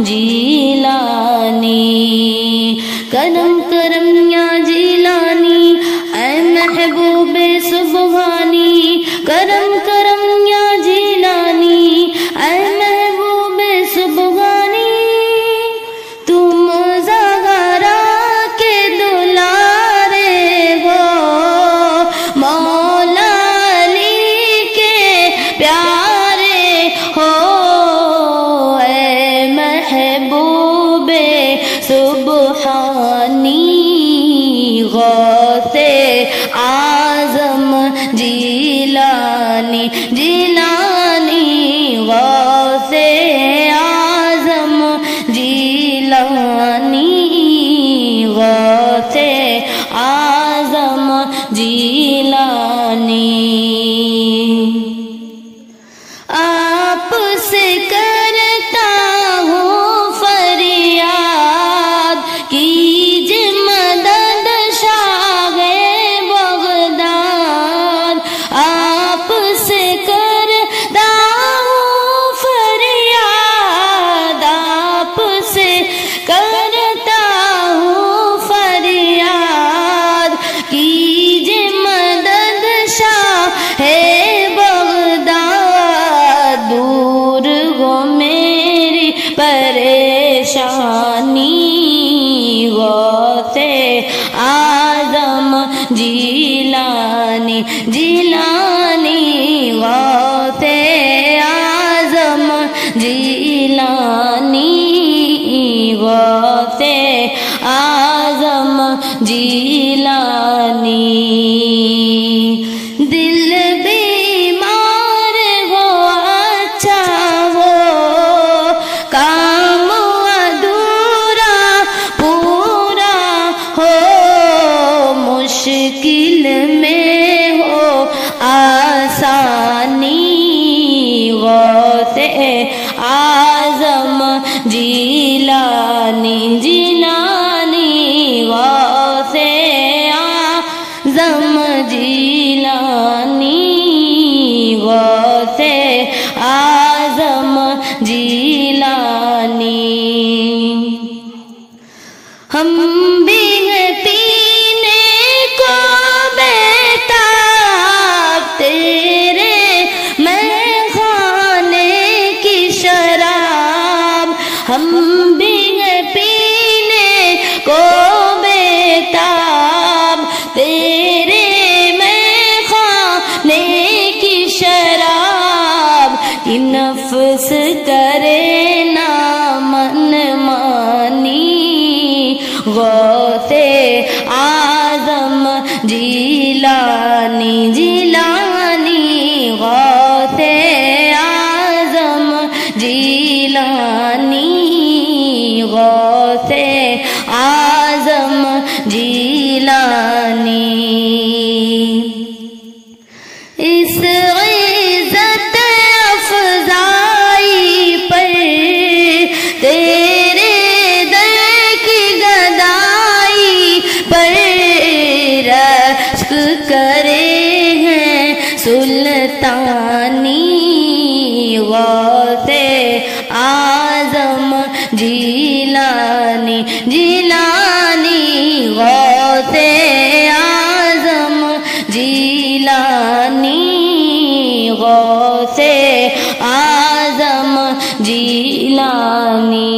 جیلانی، کرم کرم یا جیلانی، اے محبوب سبحانی، کرم کرم یا جیلانی، اے محبوب سبحانی، تم زہرا کے دلارے ہو، مولا علی کے پیارے ہو، اے محبوب سبحانی، غوث اعظم جیلانی، جیلانی، غوث اعظم جیلانی، غوث اعظم جیلانی، آپ سے کرتا ہوں فریاد، کیجئے مدد شاہ بغداد، آپ سے کرتا ہوں فریاد، آپ سے کرتا ہوں فریاد، کیجئے مدد شاہ بغداد، دور ہو میری پریشانی، غوث اعظم جیلانی، جیلانی، غوث اعظم جیلانی، غوث اعظم جیلانی، دل بیمار ہو اچھا ہو، کام ادھورا پورا ہو، مشکل میں ہو آسانی، غوث اعظم جیلانی، جیلانی، غوث اعظم جیلانی، غوث اعظم جیلانی، ہم بھی ہیں پینے کو بیتاب تیرے میخانے کی شراب، ہم بھی ہیں پینے کو بیتاب تیرے میخانے کی شراب، کہ نفس کرے نا من مانی، غوث اعظم جیلانی، جیلانی، غوث اعظم جیلانی، غوث اعظم جیلانی، اس عزت افزائی پر تیرے در کی گدائی پر رشک کرے ہیں سلطانی، غوث اعظم جیلانی، جیلانی، غوث اعظم جیلانی، غوث اعظم جیلانی۔